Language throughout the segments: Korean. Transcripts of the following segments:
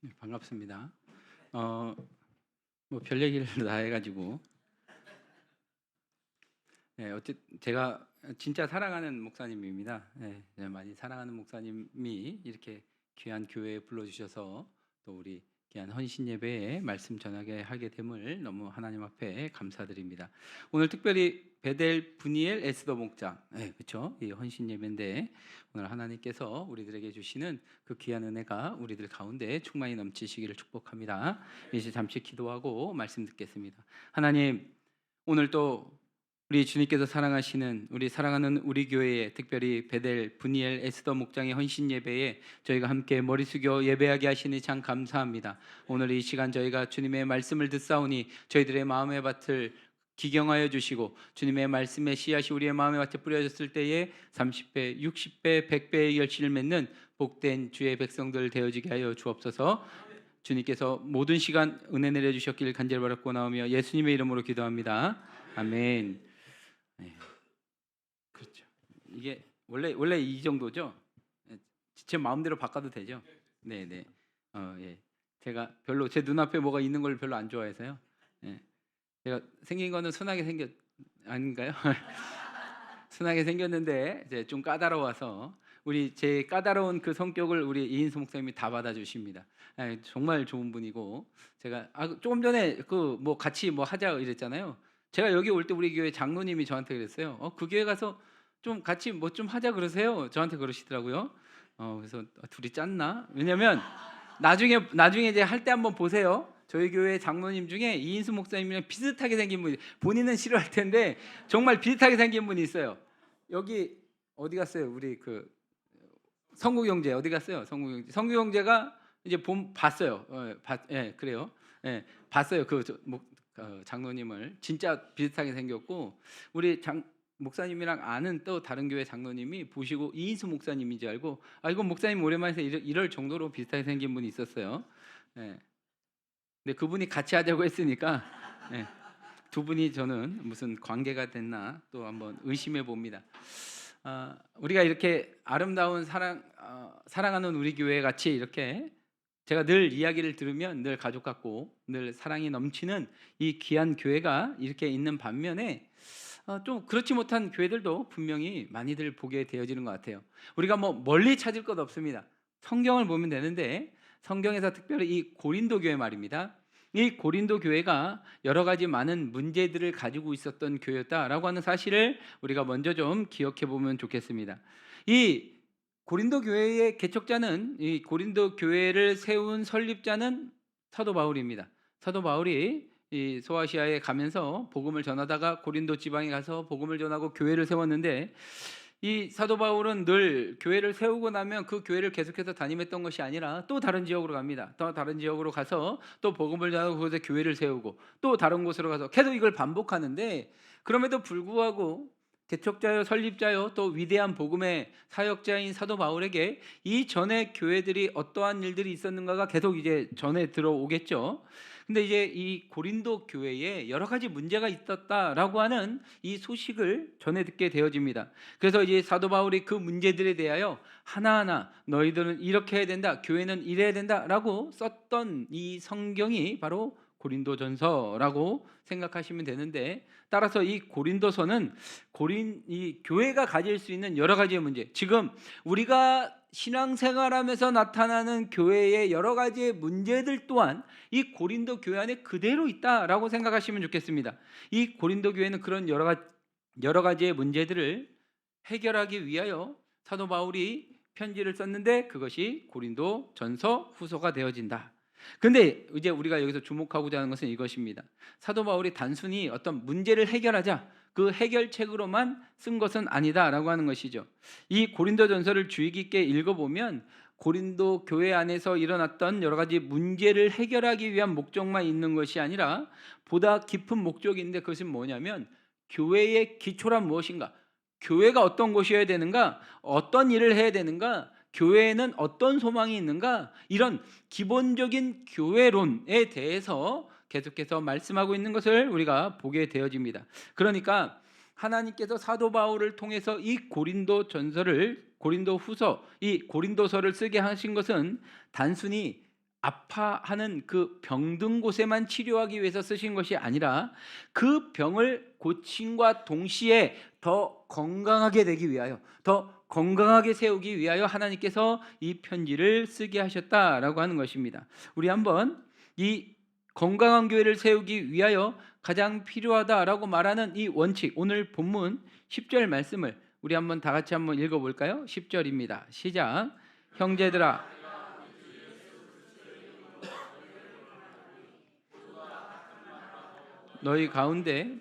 네, 반갑습니다. 어, 뭐 별 얘기를 다 해가지고, 네, 제가 진짜 사랑하는 목사님입니다. 네, 네, 많이 사랑하는 목사님이 이렇게 귀한 교회에 불러주셔서 또 우리 귀한 헌신 예배에 말씀 전하게 하게 됨을 너무 하나님 앞에 감사드립니다. 오늘 특별히 베델 분이엘 에스더 목장, 네, 그렇죠? 이 헌신 예배인데 오늘 하나님께서 우리들에게 주시는 그 귀한 은혜가 우리들 가운데 충만히 넘치시기를 축복합니다. 이제 잠시 기도하고 말씀 듣겠습니다. 하나님, 오늘 또 우리 주님께서 사랑하시는 우리 사랑하는 우리 교회에 특별히 베델 분이엘 에스더 목장의 헌신 예배에 저희가 함께 머리 숙여 예배하게 하시니 참 감사합니다. 오늘 이 시간 저희가 주님의 말씀을 듣사오니 저희들의 마음의 밭을 기경하여 주시고 주님의 말씀의 씨앗이 우리의 마음의 밭에 뿌려졌을 때에 30배, 60배, 100배의 결실을 맺는 복된 주의 백성들 되어지게 하여 주옵소서. 주님께서 모든 시간 은혜 내려주셨기를 간절히 바라고 나오며 예수님의 이름으로 기도합니다. 아멘. 네, 그렇죠. 이게 원래 이 정도죠. 제 마음대로 바꿔도 되죠. 네, 네. 예. 제가 별로 제 눈앞에 뭐가 있는 걸 별로 안 좋아해서요. 예. 제가 생긴 거는 순하게 생겼 아닌가요? 순하게 생겼는데 이제 좀 까다로워서 우리 제 까다로운 그 성격을 우리 이인수 목사님이 다 받아주십니다. 예, 정말 좋은 분이고 제가 조금 전에 그 뭐 같이 뭐 하자 이랬잖아요. 제가 여기 올 때 우리 교회 장로님이 저한테 그랬어요. 그 교회 가서 좀 같이 뭐 좀 하자 그러세요. 저한테 그러시더라고요. 그래서 둘이 짰나? 왜냐면 나중에 이제 할 때 한번 보세요. 저희 교회 장로님 중에 이인수 목사님이랑 비슷하게 생긴 분이, 본인은 싫어할 텐데 정말 비슷하게 생긴 분이 있어요. 여기 어디 갔어요? 우리 그 성국 형제 어디 갔어요? 성국 형제가 이제 봤어요. 예, 그래요. 예, 봤어요. 장로님을 진짜 비슷하게 생겼고 우리 목사님이랑 아는 또 다른 교회 장로님이 보시고 이인수 목사님인지 알고 이건 목사님 오랜만에 이럴 정도로 비슷하게 생긴 분이 있었어요. 예. 근데 그분이 같이 하자고 했으니까 예, 두 분이 저는 무슨 관계가 됐나 또 한번 의심해 봅니다. 우리가 이렇게 아름다운 사랑하는 우리 교회 같이 이렇게 제가 늘 이야기를 들으면 늘 가족 같고 늘 사랑이 넘치는 이 귀한 교회가 이렇게 있는 반면에 좀 그렇지 못한 교회들도 분명히 많이들 보게 되어지는 것 같아요. 우리가 뭐 멀리 찾을 것 없습니다. 성경을 보면 되는데 성경에서 특별히 이 고린도 교회 말입니다. 이 고린도 교회가 여러 가지 많은 문제들을 가지고 있었던 교회였다라고 하는 사실을 우리가 먼저 좀 기억해 보면 좋겠습니다. 이 고린도 교회의 개척자는, 이 고린도 교회를 세운 설립자는 사도 바울입니다. 사도 바울이 이 소아시아에 가면서 복음을 전하다가 고린도 지방에 가서 복음을 전하고 교회를 세웠는데, 이 사도 바울은 늘 교회를 세우고 나면 그 교회를 계속해서 담임했던 것이 아니라 또 다른 지역으로 갑니다. 또 다른 지역으로 가서 또 복음을 전하고 거기서 교회를 세우고 또 다른 곳으로 가서 계속 이걸 반복하는데, 그럼에도 불구하고 개척자요 설립자요 또 위대한 복음의 사역자인 사도 바울에게 이 전에 교회들이 어떠한 일들이 있었는가가 계속 이제 전해 들어오겠죠. 근데 이제 이 고린도 교회에 여러 가지 문제가 있었다라고 하는 이 소식을 전해 듣게 되어집니다. 그래서 이제 사도 바울이 그 문제들에 대하여 하나하나 너희들은 이렇게 해야 된다, 교회는 이래야 된다라고 썼던 이 성경이 바로 고린도전서라고 생각하시면 되는데, 따라서 이 고린도서는 이 교회가 가질 수 있는 여러 가지의 문제, 지금 우리가 신앙생활하면서 나타나는 교회의 여러 가지의 문제들 또한 이 고린도 교회 안에 그대로 있다라고 생각하시면 좋겠습니다. 이 고린도 교회는 그런 여러 가지의 문제들을 해결하기 위하여 사도 바울이 편지를 썼는데 그것이 고린도 전서 후서가 되어진다. 근데 이제 우리가 여기서 주목하고자 하는 것은 이것입니다. 사도 바울이 단순히 어떤 문제를 해결하자 그 해결책으로만 쓴 것은 아니다라고 하는 것이죠. 이 고린도 전서를 주의 깊게 읽어보면 고린도 교회 안에서 일어났던 여러 가지 문제를 해결하기 위한 목적만 있는 것이 아니라 보다 깊은 목적이 있는데, 그것은 뭐냐면 교회의 기초란 무엇인가, 교회가 어떤 곳이어야 되는가, 어떤 일을 해야 되는가, 교회에는 어떤 소망이 있는가, 이런 기본적인 교회론에 대해서 계속해서 말씀하고 있는 것을 우리가 보게 되어집니다. 그러니까 하나님께서 사도 바울을 통해서 이 고린도 전서를, 고린도 후서, 이 고린도서를 쓰게 하신 것은 단순히 아파하는 그 병든 곳에만 치료하기 위해서 쓰신 것이 아니라 그 병을 고침과 동시에 더 건강하게 되기 위하여, 더 건강하게 세우기 위하여 하나님께서 이 편지를 쓰게 하셨다라고 하는 것입니다. 우리 한번 이 건강한 교회를 세우기 위하여 가장 필요하다라고 말하는 이 원칙, 오늘 본문 10절 말씀을 우리 한번 다 같이 한번 읽어볼까요? 10절입니다. 시작. 형제들아, 너희 가운데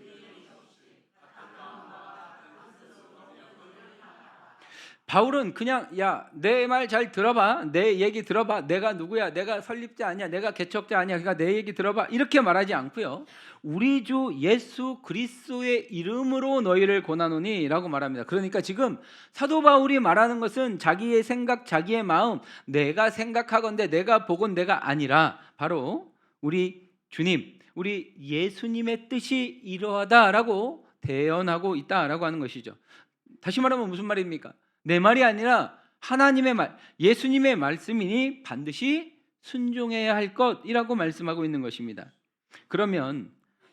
바울은 그냥 야, 내 말 잘 들어봐, 내 얘기 들어봐, 내가 누구야, 내가 설립자 아니야, 내가 개척자 아니야, 그러니까 내 얘기 들어봐, 이렇게 말하지 않고요, 우리 주 예수 그리스도의 이름으로 너희를 권하노니 라고 말합니다. 그러니까 지금 사도 바울이 말하는 것은 자기의 생각, 자기의 마음, 내가 생각하건대 내가 보건대가 아니라 바로 우리 주님, 우리 예수님의 뜻이 이러하다라고 대언하고 있다라고 하는 것이죠. 다시 말하면 무슨 말입니까? 내 말이 아니라 하나님의 말, 예수님의 말씀이니 반드시 순종해야 할 것이라고 말씀하고 있는 것입니다. 그러면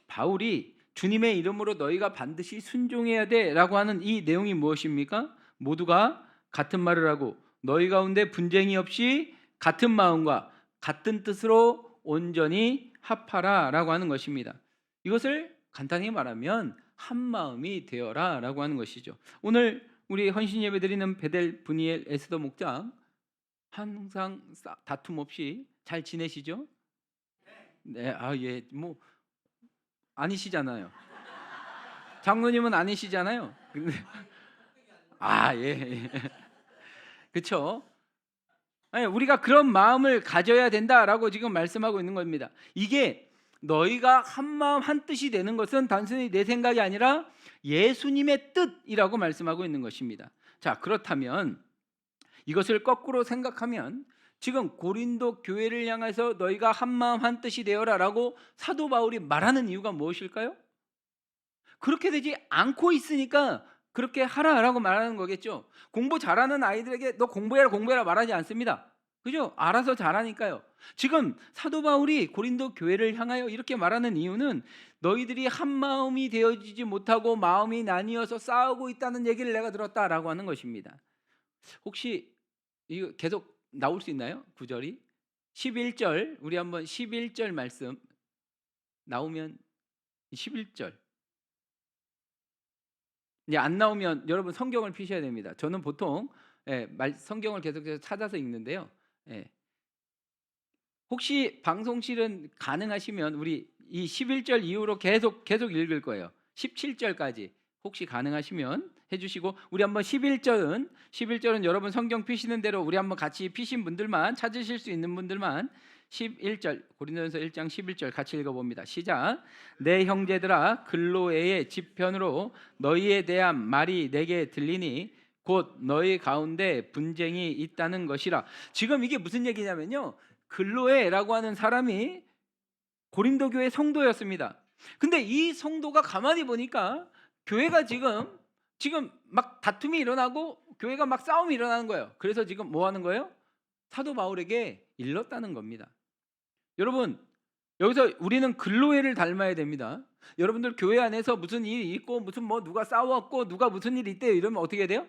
바울이 주님의 이름으로 너희가 반드시 순종해야 돼라고 하는 이 내용이 무엇입니까? 모두가 같은 말을 하고 너희 가운데 분쟁이 없이 같은 마음과 같은 뜻으로 온전히 합하라라고 하는 것입니다. 이것을 간단히 말하면 한 마음이 되어라라고 하는 것이죠. 오늘 우리 헌신 예배 드리는 베델 분이엘 에스더 목장 항상 다툼 없이 잘 지내시죠? 네, 예, 뭐 아니시잖아요. 장로님은 아니시잖아요. 근데 예. 그렇죠? 아니, 우리가 그런 마음을 가져야 된다라고 지금 말씀하고 있는 겁니다. 이게 너희가 한 마음 한 뜻이 되는 것은 단순히 내 생각이 아니라 예수님의 뜻이라고 말씀하고 있는 것입니다. 자, 그렇다면 이것을 거꾸로 생각하면 지금 고린도 교회를 향해서 너희가 한 마음 한 뜻이 되어라라고 사도 바울이 말하는 이유가 무엇일까요? 그렇게 되지 않고 있으니까 그렇게 하라라고 말하는 거겠죠. 공부 잘하는 아이들에게 너 공부해라 말하지 않습니다. 그죠? 알아서 잘하니까요. 지금 사도 바울이 고린도 교회를 향하여 이렇게 말하는 이유는 너희들이 한 마음이 되어지지 못하고 마음이 나뉘어서 싸우고 있다는 얘기를 내가 들었다라고 하는 것입니다. 혹시 이거 계속 나올 수 있나요? 구절이 11절, 우리 한번 11절 말씀 나오면 11절. 이제 안 나오면 여러분 성경을 피셔야 됩니다. 저는 보통 성경을 계속해서 찾아서 읽는데요. 혹시 방송실은 가능하시면 우리 이 11절 이후로 계속 읽을 거예요. 17절까지 혹시 가능하시면 해주시고 우리 한번 11절은 여러분 성경 피시는 대로 우리 한번 같이 피신 분들만, 찾으실 수 있는 분들만 11절, 고린도전서 1장 11절 같이 읽어봅니다. 시작. 내 형제들아, 글로에의 집편으로 너희에 대한 말이 내게 들리니 곧 너희 가운데 분쟁이 있다는 것이라. 지금 이게 무슨 얘기냐면요, 글로에라고 하는 사람이 고린도 교회 성도였습니다. 근데 이 성도가 가만히 보니까 교회가 지금 막 다툼이 일어나고 교회가 막 싸움이 일어나는 거예요. 그래서 지금 뭐 하는 거예요? 사도 바울에게 일렀다는 겁니다. 여러분, 여기서 우리는 글로에를 닮아야 됩니다. 여러분들 교회 안에서 무슨 일이 있고 무슨 뭐 누가 싸웠고 누가 무슨 일이 있대요 이러면 어떻게 돼요?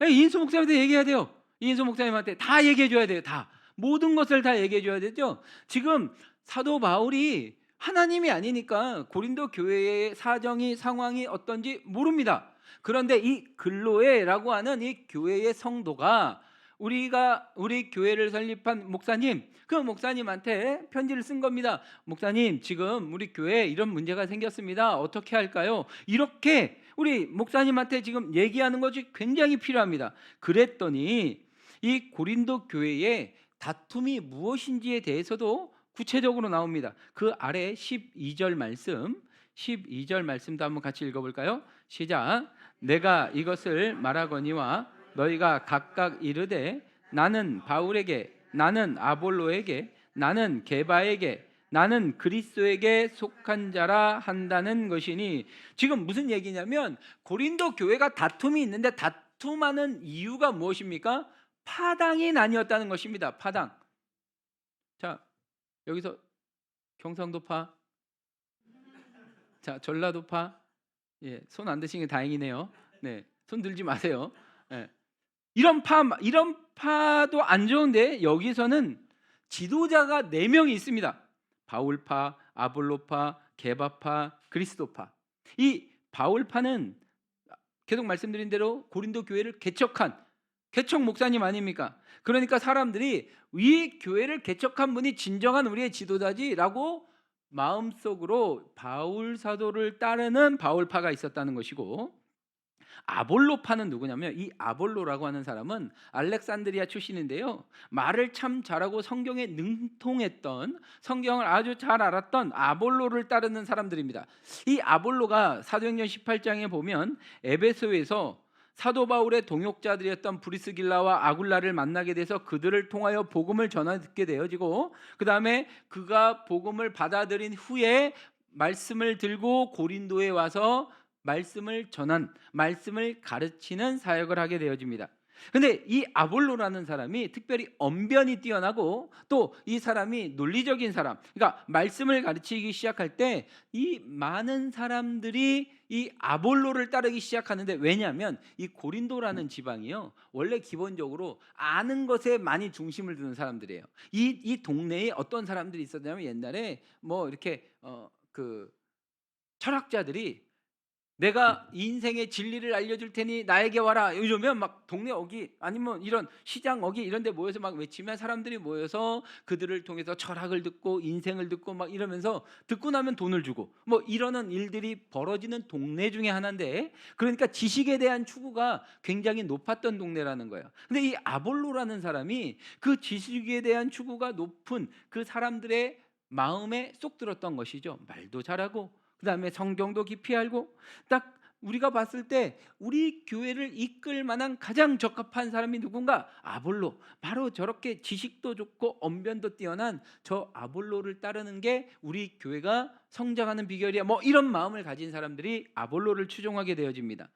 이인수 목사님한테 얘기해야 돼요. 이인수 목사님한테 다 얘기해 줘야 돼요. 다 모든 것을 다 얘기해 줘야 되죠. 지금 사도 바울이 하나님이 아니니까 고린도 교회의 사정이 상황이 어떤지 모릅니다. 그런데 이 글로에라고 하는 이 교회의 성도가 우리 교회를 설립한 목사님, 그 목사님한테 편지를 쓴 겁니다. 목사님, 지금 우리 교회에 이런 문제가 생겼습니다. 어떻게 할까요? 이렇게 우리 목사님한테 지금 얘기하는 것이 굉장히 필요합니다. 그랬더니 이 고린도 교회의 다툼이 무엇인지에 대해서도 구체적으로 나옵니다. 그 아래 12절 말씀도 한번 같이 읽어볼까요? 시작. 내가 이것을 말하거니와 너희가 각각 이르되 나는 바울에게, 나는 아볼로에게, 나는 게바에게, 나는 그리스도에게 속한 자라 한다는 것이니. 지금 무슨 얘기냐면 고린도 교회가 다툼이 있는데 다툼하는 이유가 무엇입니까? 파당이 나뉘었다는 것입니다. 파당. 자, 여기서 경상도파, 자, 전라도파, 예, 손 안 드신 게 다행이네요. 네, 손 들지 마세요. 예. 이런 파도 안 좋은데 여기서는 지도자가 4명이 있습니다. 바울파, 아볼로파, 게바파, 그리스도파. 이 바울파는 계속 말씀드린 대로 고린도 교회를 개척한 개척 목사님 아닙니까? 그러니까 사람들이 이 교회를 개척한 분이 진정한 우리의 지도자지라고 마음속으로 바울 사도를 따르는 바울파가 있었다는 것이고, 아볼로파는 누구냐면 이 아볼로라고 하는 사람은 알렉산드리아 출신인데요. 말을 참 잘하고 성경에 능통했던, 성경을 아주 잘 알았던 아볼로를 따르는 사람들입니다. 이 아볼로가 사도행전 18장에 보면 에베소에서 사도 바울의 동역자들이었던 브리스길라와 아굴라를 만나게 돼서 그들을 통하여 복음을 전하게 되어지고, 그 다음에 그가 복음을 받아들인 후에 말씀을 들고 고린도에 와서 말씀을 전한, 말씀을 가르치는 사역을 하게 되어집니다. 근데 이 아볼로라는 사람이 특별히 언변이 뛰어나고 또 이 사람이 논리적인 사람, 그러니까 말씀을 가르치기 시작할 때 이 많은 사람들이 이 아볼로를 따르기 시작하는데, 왜냐하면 이 고린도라는 지방이요, 원래 기본적으로 아는 것에 많이 중심을 두는 사람들이에요. 이 동네에 어떤 사람들이 있었냐면 옛날에 뭐 이렇게 그 철학자들이 내가 인생의 진리를 알려줄 테니 나에게 와라 이러면 막 동네 어귀 아니면 이런 시장 어귀 이런 데 모여서 막 외치면 사람들이 모여서 그들을 통해서 철학을 듣고 인생을 듣고 막 이러면서 듣고 나면 돈을 주고 뭐 이러는 일들이 벌어지는 동네 중에 하나인데, 그러니까 지식에 대한 추구가 굉장히 높았던 동네라는 거예요. 근데 이 아볼로라는 사람이 그 지식에 대한 추구가 높은 그 사람들의 마음에 쏙 들었던 것이죠. 말도 잘하고 그 다음에 성경도 깊이 알고, 딱 우리가 봤을 때 우리 교회를 이끌 만한 가장 적합한 사람이 누군가? 아볼로. 바로 저렇게 지식도 좋고 언변도 뛰어난 저 아볼로를 따르는 게 우리 교회가 성장하는 비결이야, 뭐 이런 마음을 가진 사람들이 아볼로를 추종하게 되어집니다.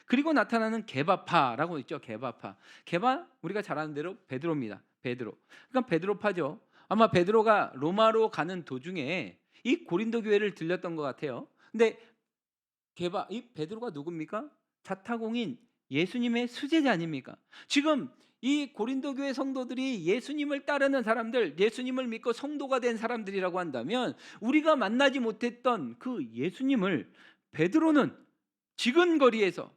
그리고 나타나는 게바파라고 있죠. 게바파. 게바, 우리가 잘 아는 대로 베드로입니다. 베드로. 그러니까 베드로파죠. 아마 베드로가 로마로 가는 도중에 이 고린도 교회를 들렸던 것 같아요. 근데 이 베드로가 누굽니까? 자타공인 예수님의 수제자 아닙니까? 지금 이 고린도 교회 성도들이 예수님을 따르는 사람들, 예수님을 믿고 성도가 된 사람들이라고 한다면, 우리가 만나지 못했던 그 예수님을 베드로는 지근거리에서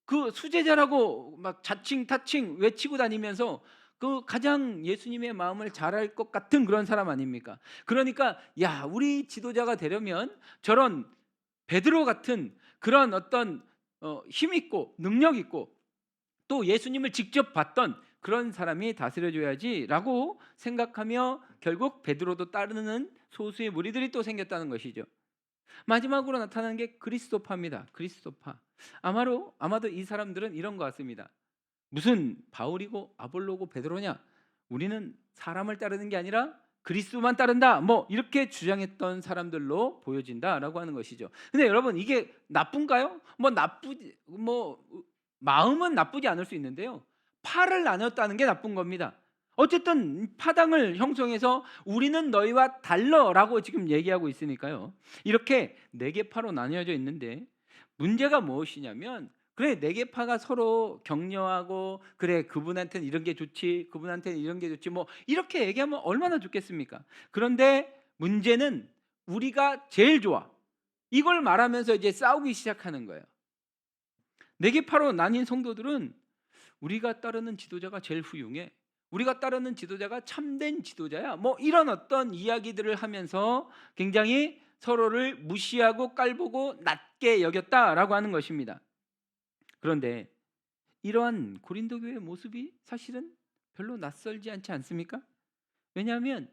그 수제자라고 막 자칭 타칭 외치고 다니면서 그 가장 예수님의 마음을 잘 알 것 같은 그런 사람 아닙니까? 그러니까 야, 우리 지도자가 되려면 저런 베드로 같은 그런 어떤 힘 있고 능력 있고 또 예수님을 직접 봤던 그런 사람이 다스려줘야지라고 생각하며 결국 베드로도 따르는 소수의 무리들이 또 생겼다는 것이죠. 마지막으로 나타나는 게 그리스도파입니다. 그리스도파. 아마도 이 사람들은 이런 것 같습니다. 무슨 바울이고 아볼로고 베드로냐? 우리는 사람을 따르는 게 아니라 그리스도만 따른다, 뭐 이렇게 주장했던 사람들로 보여진다라고 하는 것이죠. 근데 여러분, 이게 나쁜가요? 마음은 나쁘지 않을 수 있는데요, 파를 나눴다는 게 나쁜 겁니다. 어쨌든 파당을 형성해서 우리는 너희와 달러라고 지금 얘기하고 있으니까요, 이렇게 4개 파로 나뉘어져 있는데 문제가 무엇이냐면, 그래 4개 파가 서로 격려하고 그래 그분한테는 이런 게 좋지, 그분한테는 이런 게 좋지, 뭐 이렇게 얘기하면 얼마나 좋겠습니까? 그런데 문제는 우리가 제일 좋아, 이걸 말하면서 이제 싸우기 시작하는 거예요. 4개 파로 나뉜 성도들은 우리가 따르는 지도자가 제일 훌륭해, 우리가 따르는 지도자가 참된 지도자야, 뭐 이런 어떤 이야기들을 하면서 굉장히 서로를 무시하고 깔보고 낮게 여겼다라고 하는 것입니다. 그런데 이러한 고린도 교회의 모습이 사실은 별로 낯설지 않지 않습니까? 왜냐하면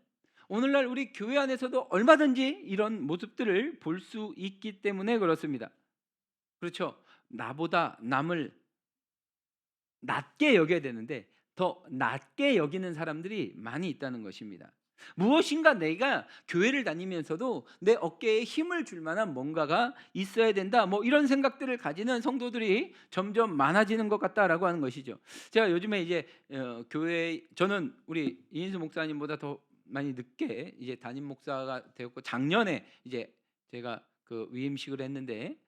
오늘날 우리 교회 안에서도 얼마든지 이런 모습들을 볼 수 있기 때문에 그렇습니다. 그렇죠. 나보다 남을 낮게 여겨야 되는데 더 낮게 여기는 사람들이 많이 있다는 것입니다. 무엇인가 내가 교회를 다니면서도 내 어깨에 힘을 줄 만한 뭔가가 있어야 된다, 뭐 이런 생각들을 가지는 성도들이 점점 많아지는 것 같다라고 하는 것이죠. 제가 요즘에 이제 교회, 저는 우리 이인수 목사님보다 더 많이 늦게 이제 담임 목사가 되었고, 작년에 이제 제가 그 위임식을 했는데,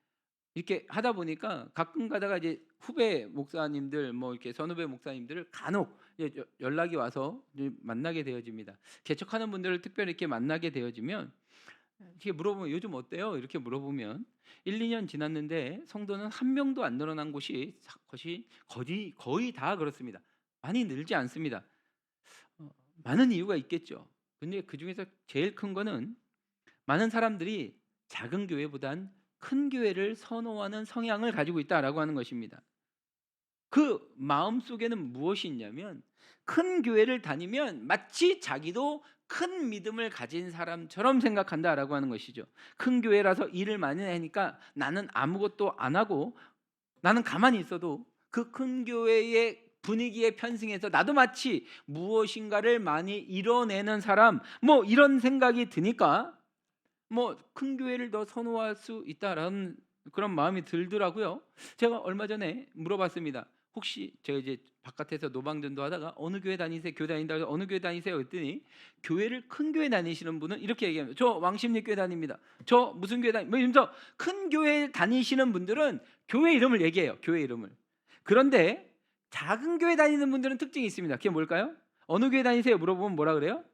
이렇게 하다 보니까 가끔 가다가 이제 후배 목사님들, 뭐 이렇게 선후배 목사님들을 간혹 이제 연락이 와서 이제 만나게 되어집니다. 개척하는 분들을 특별히 이렇게 만나게 되어지면 이렇게 물어보면 요즘 어때요? 이렇게 물어보면 1, 2년 지났는데 성도는 한 명도 안 늘어난 곳이 거의 다 그렇습니다. 많이 늘지 않습니다. 많은 이유가 있겠죠. 근데 그 중에서 제일 큰 거는 많은 사람들이 작은 교회보단 큰 교회를 선호하는 성향을 가지고 있다라고 하는 것입니다. 그 마음속에는 무엇이 있냐면, 큰 교회를 다니면 마치 자기도 큰 믿음을 가진 사람처럼 생각한다라고 하는 것이죠. 큰 교회라서 일을 많이 하니까 나는 아무것도 안 하고 나는 가만히 있어도 그 큰 교회의 분위기에 편승해서 나도 마치 무엇인가를 많이 이뤄내는 사람, 뭐 이런 생각이 드니까 뭐 큰 교회를 더 선호할 수 있다라는 그런 마음이 들더라고요. 제가 얼마 전에 물어봤습니다. 혹시 제가 이제 바깥에서 노방전도 하다가 어느 교회 다니세요? 교회 다닌다고 해서 어느 교회 다니세요? 했더니 교회를 큰 교회 다니시는 분은 이렇게 얘기합니다. 저 왕십리 교회 다닙니다. 저 무슨 교회 다닙니다. 이러면서 큰 교회 다니시는 분들은 교회 이름을 얘기해요. 교회 이름을. 그런데 작은 교회 다니는 분들은 특징이 있습니다. 그게 뭘까요? 어느 교회 다니세요? 물어보면 뭐라 그래요?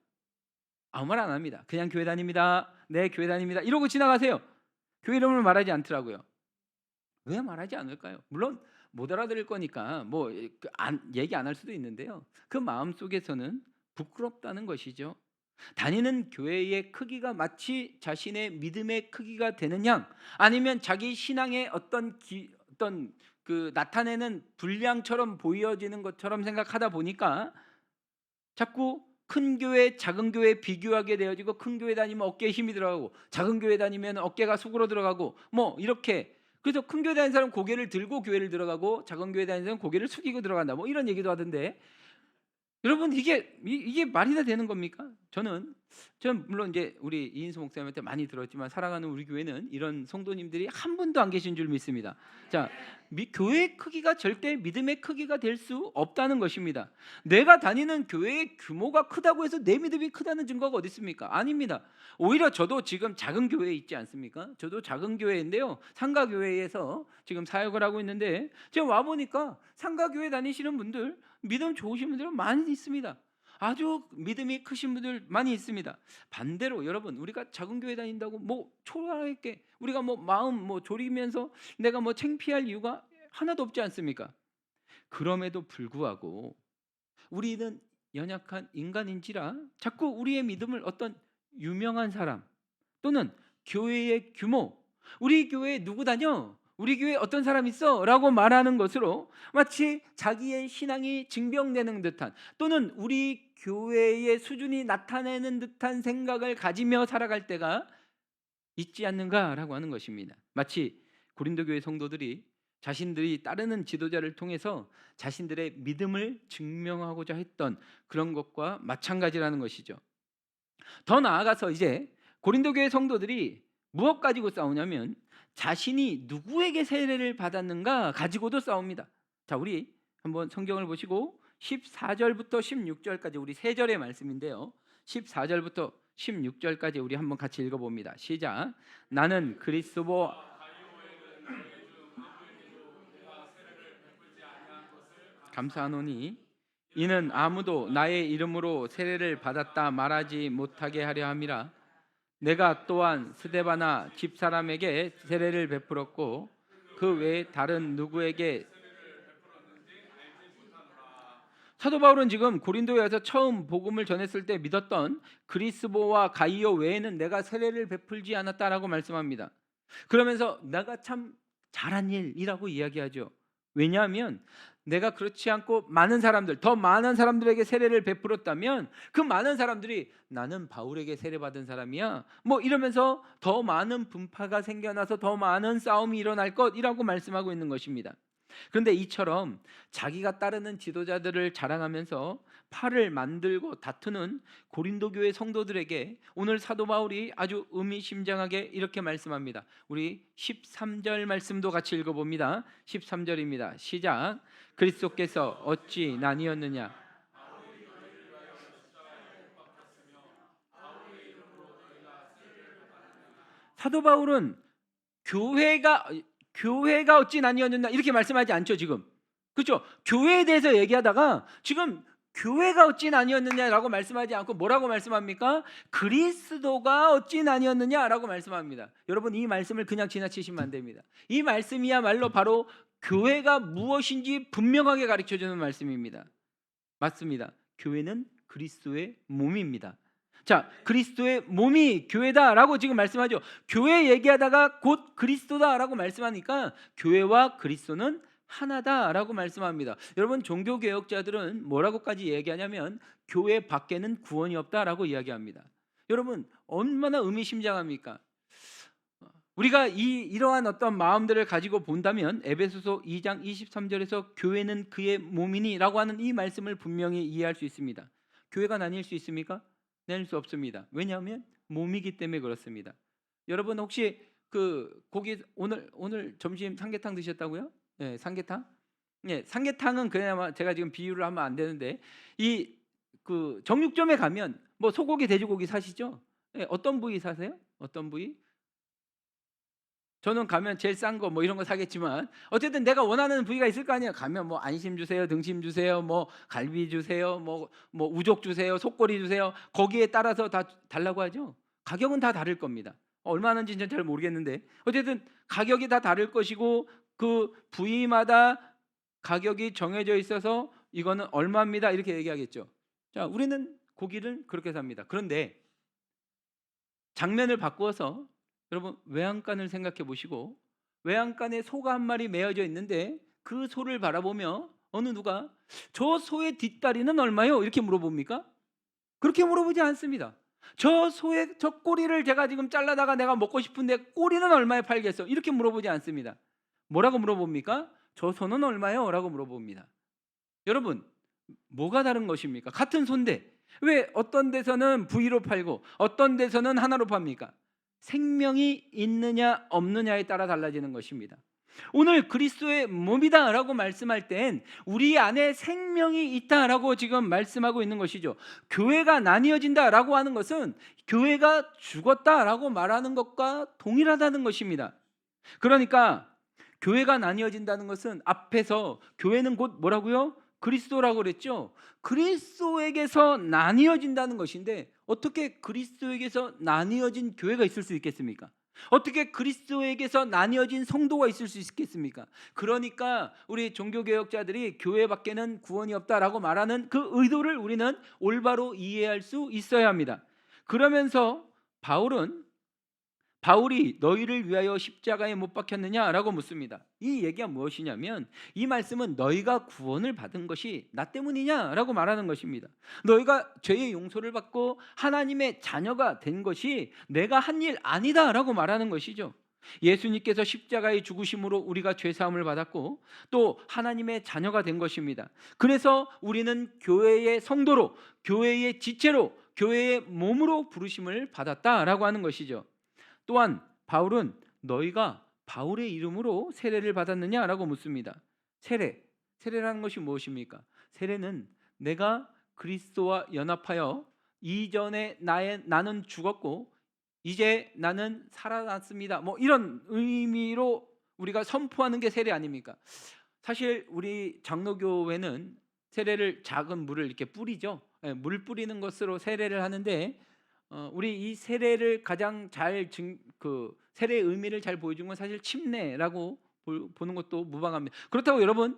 아무 말 안 합니다. 그냥 교회 다닙니다. 네, 교회 다닙니다. 이러고 지나가세요. 교회 이름을 말하지 않더라고요. 왜 말하지 않을까요? 물론 못 알아들을 거니까 뭐 얘기 안 할 수도 있는데요. 그 마음 속에서는 부끄럽다는 것이죠. 다니는 교회의 크기가 마치 자신의 믿음의 크기가 되는 양, 아니면 자기 신앙의 어떤 그 나타내는 분량처럼 보여지는 것처럼 생각하다 보니까 자꾸 큰 교회, 작은 교회 비교하게 되어지고, 큰 교회 다니면 어깨에 힘이 들어가고 작은 교회 다니면 어깨가 수그러 들어가고 뭐 이렇게. 그래서 큰 교회 다니는 사람은 고개를 들고 교회를 들어가고 작은 교회 다니는 사람은 고개를 숙이고 들어간다, 뭐 이런 얘기도 하던데, 여러분 이게 말이 다 되는 겁니까? 저는 물론 이제 우리 이인수 목사님한테 많이 들었지만 사랑하는 우리 교회는 이런 성도님들이 한 분도 안 계신 줄 믿습니다. 자, 교회의 크기가 절대 믿음의 크기가 될 수 없다는 것입니다. 내가 다니는 교회의 규모가 크다고 해서 내 믿음이 크다는 증거가 어디 있습니까? 아닙니다. 오히려 저도 지금 작은 교회에 있지 않습니까? 저도 작은 교회인데요, 상가교회에서 지금 사역을 하고 있는데, 제가 와보니까 상가교회 다니시는 분들, 믿음 좋으신 분들은 많이 있습니다. 아주 믿음이 크신 분들 많이 있습니다. 반대로 여러분, 우리가 작은 교회 다닌다고 뭐 초라하게 우리가 뭐 마음 뭐 졸이면서 내가 뭐 창피할 이유가 하나도 없지 않습니까? 그럼에도 불구하고 우리는 연약한 인간인지라 자꾸 우리의 믿음을 어떤 유명한 사람 또는 교회의 규모, 우리 교회에 누구 다녀? 우리 교회에 어떤 사람 있어? 라고 말하는 것으로 마치 자기의 신앙이 증명되는 듯한, 또는 우리 교회의 수준이 나타내는 듯한 생각을 가지며 살아갈 때가 있지 않는가라고 하는 것입니다. 마치 고린도 교회 성도들이 자신들이 따르는 지도자를 통해서 자신들의 믿음을 증명하고자 했던 그런 것과 마찬가지라는 것이죠. 더 나아가서 이제 고린도 교회 성도들이 무엇 가지고 싸우냐면 자신이 누구에게 세례를 받았는가 가지고도 싸웁니다. 자, 우리 한번 성경을 보시고 14절부터 16절까지 우리 세 절의 말씀인데요, 14절부터 16절까지 우리 한번 같이 읽어봅니다. 시작. 나는 그리스도 감사하노니 이는 아무도 나의 이름으로 세례를 받았다 말하지 못하게 하려 함이라. 내가 또한 스데바나 집사람에게 세례를 베풀었고 그 외에 다른 누구에게. 사도 바울은 지금 고린도에 와서 처음 복음을 전했을 때 믿었던 그리스보와 가이오 외에는 내가 세례를 베풀지 않았다라고 말씀합니다. 그러면서 내가 참 잘한 일이라고 이야기하죠. 왜냐하면 내가 그렇지 않고 더 많은 사람들에게 세례를 베풀었다면 그 많은 사람들이 나는 바울에게 세례받은 사람이야 뭐 이러면서 더 많은 분파가 생겨나서 더 많은 싸움이 일어날 것이라고 말씀하고 있는 것입니다. 그런데 이처럼 자기가 따르는 지도자들을 자랑하면서 팔을 만들고 다투는 고린도 교회 성도들에게 오늘 사도 바울이 아주 의미심장하게 이렇게 말씀합니다. 우리 13절 말씀도 같이 읽어봅니다. 13절입니다. 시작. 그리스도께서 어찌 나뉘었느냐? 사도 바울은 교회가 어찌 나뉘었느냐 이렇게 말씀하지 않죠 지금. 그렇죠? 교회에 대해서 얘기하다가 지금 교회가 어찌 나뉘었느냐라고 말씀하지 않고 뭐라고 말씀합니까? 그리스도가 어찌 나뉘었느냐라고 말씀합니다. 여러분 이 말씀을 그냥 지나치시면 안 됩니다. 이 말씀이야말로 바로 교회가 무엇인지 분명하게 가르쳐주는 말씀입니다. 맞습니다. 교회는 그리스도의 몸입니다. 자, 그리스도의 몸이 교회다라고 지금 말씀하죠. 교회 얘기하다가 곧 그리스도다라고 말씀하니까 교회와 그리스도는 하나다라고 말씀합니다. 여러분 종교개혁자들은 뭐라고까지 얘기하냐면 교회 밖에는 구원이 없다라고 이야기합니다. 여러분 얼마나 의미심장합니까? 우리가 이러한 어떤 마음들을 가지고 본다면 에베소서 2장 23절에서 교회는 그의 몸이니라고 하는 이 말씀을 분명히 이해할 수 있습니다. 교회가 나뉠 수 있습니까? 나뉠 수 없습니다. 왜냐하면 몸이기 때문에 그렇습니다. 여러분 혹시 그 고기 오늘 점심 삼계탕 드셨다고요? 네, 삼계탕? 네, 삼계탕은 그나마 제가 지금 비유를 하면 안 되는데 이 그 정육점에 가면 뭐 소고기, 돼지고기 사시죠? 네, 어떤 부위 사세요? 어떤 부위? 저는 가면 제일 싼 거 뭐 이런 거 사겠지만 어쨌든 내가 원하는 부위가 있을 거 아니에요. 가면 뭐 안심 주세요, 등심 주세요, 뭐 갈비 주세요, 뭐 우족 주세요, 속꼬리 주세요. 거기에 따라서 다 달라고 하죠. 가격은 다 다를 겁니다. 얼마나인지는 잘 모르겠는데 어쨌든 가격이 다 다를 것이고 그 부위마다 가격이 정해져 있어서 이거는 얼마입니다 이렇게 얘기하겠죠. 자, 우리는 고기를 그렇게 삽니다. 그런데 장면을 바꾸어서 여러분 외양간을 생각해 보시고 외양간에 소가 한 마리 메어져 있는데 그 소를 바라보며 어느 누가 저 소의 뒷다리는 얼마요? 이렇게 물어봅니까? 그렇게 물어보지 않습니다. 저 소의 저 꼬리를 제가 지금 잘라다가 내가 먹고 싶은데 꼬리는 얼마에 팔겠어? 이렇게 물어보지 않습니다. 뭐라고 물어봅니까? 저 소는 얼마요? 라고 물어봅니다. 여러분 뭐가 다른 것입니까? 같은 소인데 왜 어떤 데서는 부위로 팔고 어떤 데서는 하나로 팝니까? 생명이 있느냐 없느냐에 따라 달라지는 것입니다. 오늘 그리스도의 몸이다라고 말씀할 땐 우리 안에 생명이 있다라고 지금 말씀하고 있는 것이죠. 교회가 나뉘어진다라고 하는 것은 교회가 죽었다라고 말하는 것과 동일하다는 것입니다. 그러니까 교회가 나뉘어진다는 것은 앞에서 교회는 곧 뭐라고요? 그리스도라고 그랬죠. 그리스도에게서 나뉘어진다는 것인데 어떻게 그리스도에게서 나뉘어진 교회가 있을 수 있겠습니까? 어떻게 그리스도에게서 나뉘어진 성도가 있을 수 있겠습니까? 그러니까 우리 종교개혁자들이 교회 밖에는 구원이 없다라고 말하는 그 의도를 우리는 올바로 이해할 수 있어야 합니다. 그러면서 바울이 너희를 위하여 십자가에 못 박혔느냐라고 묻습니다. 이 얘기가 무엇이냐면 이 말씀은 너희가 구원을 받은 것이 나 때문이냐라고 말하는 것입니다. 너희가 죄의 용서를 받고 하나님의 자녀가 된 것이 내가 한 일 아니다라고 말하는 것이죠. 예수님께서 십자가의 죽으심으로 우리가 죄 사함을 받았고 또 하나님의 자녀가 된 것입니다. 그래서 우리는 교회의 성도로, 교회의 지체로, 교회의 몸으로 부르심을 받았다라고 하는 것이죠. 또한 바울은 너희가 바울의 이름으로 세례를 받았느냐라고 묻습니다. 세례라는 것이 무엇입니까? 세례는 내가 그리스도와 연합하여 이전에 나는 죽었고 이제 나는 살아났습니다. 뭐 이런 의미로 우리가 선포하는 게 세례 아닙니까? 사실 우리 장로교회는 세례를 작은 물을 이렇게 뿌리죠. 물 뿌리는 것으로 세례를 하는데 우리 이 세례를 가장 세례의 의미를 잘 보여준 건 사실 침례라고 보는 것도 무방합니다. 그렇다고 여러분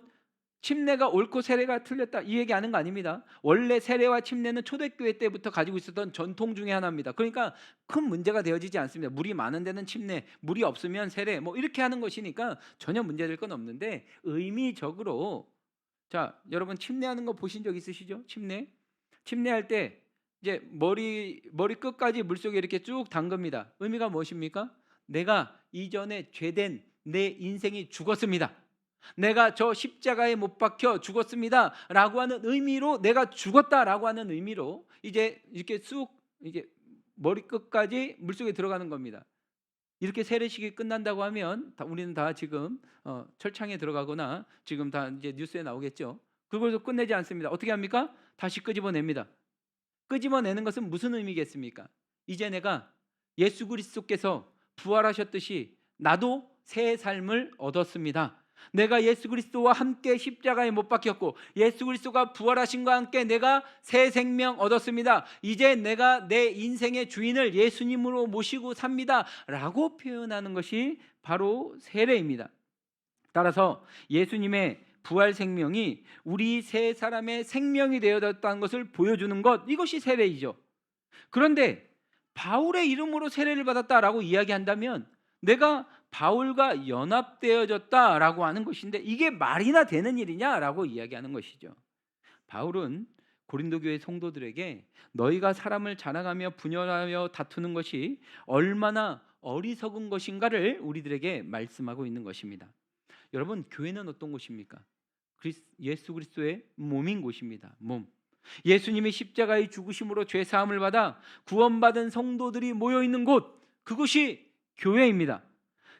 침례가 옳고 세례가 틀렸다 이 얘기하는 거 아닙니다. 원래 세례와 침례는 초대교회 때부터 가지고 있었던 전통 중에 하나입니다. 그러니까 큰 문제가 되어지지 않습니다. 물이 많은 데는 침례, 물이 없으면 세례 뭐 이렇게 하는 것이니까 전혀 문제될 건 없는데 의미적으로 자 여러분 침례하는 거 보신 적 있으시죠? 침례할 때 이제 머리 끝까지 물속에 이렇게 쭉 담급니다. 의미가 무엇입니까? 내가 이전에 죄된 내 인생이 죽었습니다. 내가 저 십자가에 못 박혀 죽었습니다 라고 하는 의미로 내가 죽었다라고 하는 의미로 이제 이렇게 쑥 이게 머리 끝까지 물속에 들어가는 겁니다. 이렇게 세례식이 끝난다고 하면 우리는 다 지금 철창에 들어가거나 지금 다 이제 뉴스에 나오겠죠. 그걸로 끝내지 않습니다. 어떻게 합니까? 다시 끄집어냅니다. 끄집어내는 것은 무슨 의미겠습니까? 이제 내가 예수 그리스도께서 부활하셨듯이 나도 새 삶을 얻었습니다. 내가 예수 그리스도와 함께 십자가에 못 박혔고 예수 그리스도가 부활하신과 함께 내가 새 생명 얻었습니다. 이제 내가 내 인생의 주인을 예수님으로 모시고 삽니다 라고 표현하는 것이 바로 세례입니다. 따라서 예수님의 부활 생명이 우리 세 사람의 생명이 되어졌다는 것을 보여주는 것, 이것이 세례이죠. 그런데 바울의 이름으로 세례를 받았다라고 이야기한다면 내가 바울과 연합되어졌다라고 하는 것인데 이게 말이나 되는 일이냐라고 이야기하는 것이죠. 바울은 고린도 교회 성도들에게 너희가 사람을 자랑하며 분열하며 다투는 것이 얼마나 어리석은 것인가를 우리들에게 말씀하고 있는 것입니다. 여러분, 교회는 어떤 곳입니까? 예수 그리스도의 몸인 곳입니다. 몸. 예수님이 십자가의 죽으심으로 죄 사함을 받아 구원받은 성도들이 모여 있는 곳, 그곳이 교회입니다.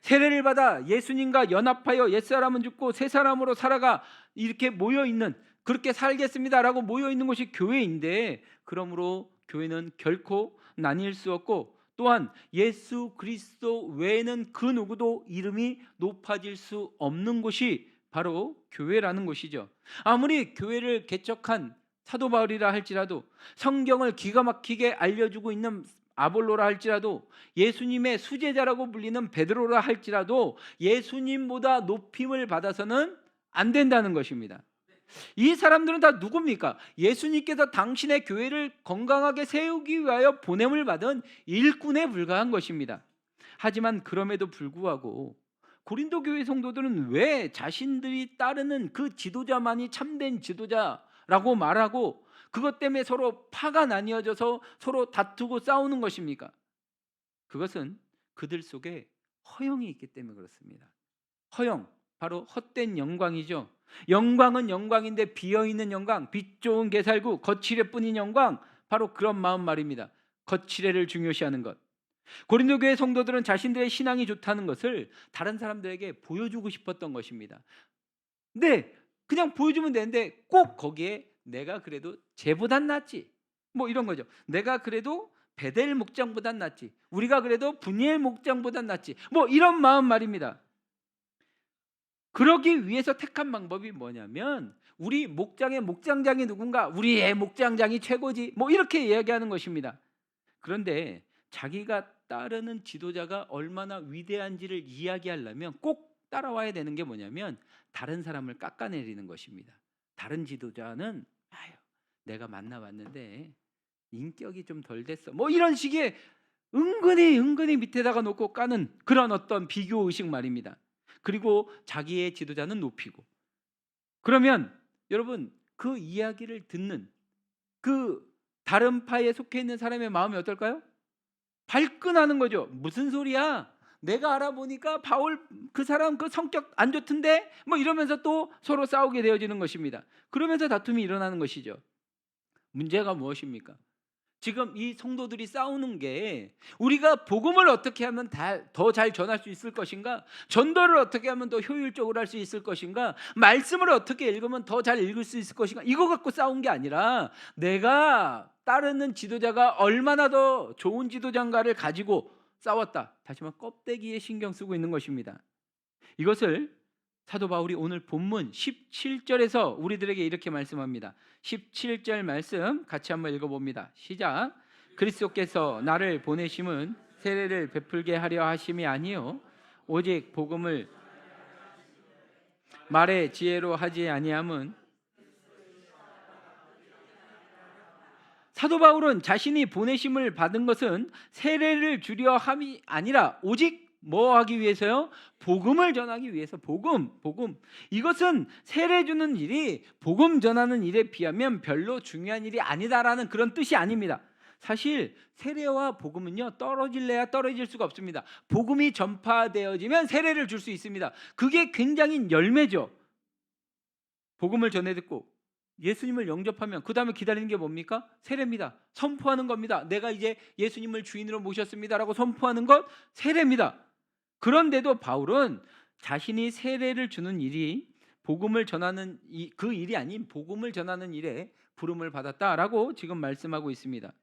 세례를 받아 예수님과 연합하여 옛사람은 죽고 새 사람으로 살아가 이렇게 모여 있는, 그렇게 살겠습니다라고 모여 있는 곳이 교회인데, 그러므로 교회는 결코 나뉠 수 없고 또한 예수 그리스도 외에는 그 누구도 이름이 높아질 수 없는 곳이 바로 교회라는 것이죠. 아무리 교회를 개척한 사도 바울이라 할지라도, 성경을 기가 막히게 알려주고 있는 아볼로라 할지라도, 예수님의 수제자라고 불리는 베드로라 할지라도 예수님보다 높임을 받아서는 안 된다는 것입니다. 이 사람들은 다 누굽니까? 예수님께서 당신의 교회를 건강하게 세우기 위하여 보냄을 받은 일꾼에 불과한 것입니다. 하지만 그럼에도 불구하고 고린도 교회 성도들은 왜 자신들이 따르는 그 지도자만이 참된 지도자라고 말하고 그것 때문에 서로 파가 나뉘어져서 서로 다투고 싸우는 것입니까? 그것은 그들 속에 허영이 있기 때문에 그렇습니다. 허영, 바로 헛된 영광이죠. 영광은 영광인데 비어있는 영광, 빛 좋은 게살구, 거칠애뿐인 영광, 바로 그런 마음 말입니다. 거칠애를 중요시하는 것. 고린도 교회 성도들은 자신들의 신앙이 좋다는 것을 다른 사람들에게 보여주고 싶었던 것입니다. 근데 그냥 보여주면 되는데 꼭 거기에 내가 그래도 쟤보단 낫지, 뭐 이런 거죠. 내가 그래도 베델 목장보단 낫지, 우리가 그래도 분이엘 목장보단 낫지, 뭐 이런 마음 말입니다. 그러기 위해서 택한 방법이 뭐냐면 우리 목장의 목장장이 누군가, 우리의 목장장이 최고지, 뭐 이렇게 이야기하는 것입니다. 그런데 자기가 따르는 지도자가 얼마나 위대한지를 이야기하려면 꼭 따라와야 되는 게 뭐냐면 다른 사람을 깎아내리는 것입니다. 다른 지도자는 내가 만나봤는데 인격이 좀 덜 됐어, 뭐 이런 식의 은근히 밑에다가 놓고 까는 그런 어떤 비교 의식 말입니다. 그리고 자기의 지도자는 높이고, 그러면 여러분 그 이야기를 듣는 그 다른 파에 속해 있는 사람의 마음이 어떨까요? 발끈하는 거죠. 무슨 소리야? 내가 알아보니까 바울 그 사람 그 성격 안 좋던데, 뭐 이러면서 또 서로 싸우게 되어지는 것입니다. 그러면서 다툼이 일어나는 것이죠. 문제가 무엇입니까? 지금 이 성도들이 싸우는 게 우리가 복음을 어떻게 하면 더 잘 전할 수 있을 것인가, 전도를 어떻게 하면 더 효율적으로 할 수 있을 것인가, 말씀을 어떻게 읽으면 더 잘 읽을 수 있을 것인가, 이거 갖고 싸운 게 아니라 내가 따르는 지도자가 얼마나 더 좋은 지도자인가를 가지고 싸웠다. 다시 말해 껍데기에 신경 쓰고 있는 것입니다. 이것을 사도 바울이 오늘 본문 17절에서 우리들에게 이렇게 말씀합니다. 17절 말씀 같이 한번 읽어봅니다. 시작. 그리스도께서 나를 보내심은 세례를 베풀게 하려 하심이 아니요 오직 복음을 말의 지혜로 하지 아니함은. 사도 바울은 자신이 보내심을 받은 것은 세례를 주려 함이 아니라 오직 뭐 하기 위해서요? 복음을 전하기 위해서. 복음. 이것은 세례 주는 일이 복음 전하는 일에 비하면 별로 중요한 일이 아니다라는 그런 뜻이 아닙니다. 사실 세례와 복음은요, 떨어질래야 떨어질 수가 없습니다. 복음이 전파되어지면 세례를 줄 수 있습니다. 그게 굉장히 열매죠. 복음을 전해 듣고 예수님을 영접하면 그 다음에 기다리는 게 뭡니까? 세례입니다. 선포하는 겁니다. 내가 이제 예수님을 주인으로 모셨습니다라고 선포하는 것, 세례입니다. 그런데도 바울은 자신이 세례를 주는 일이 복음을 전하는 그 일이 아닌 복음을 전하는 일에 부름을 받았다라고 지금 말씀하고 있습니다.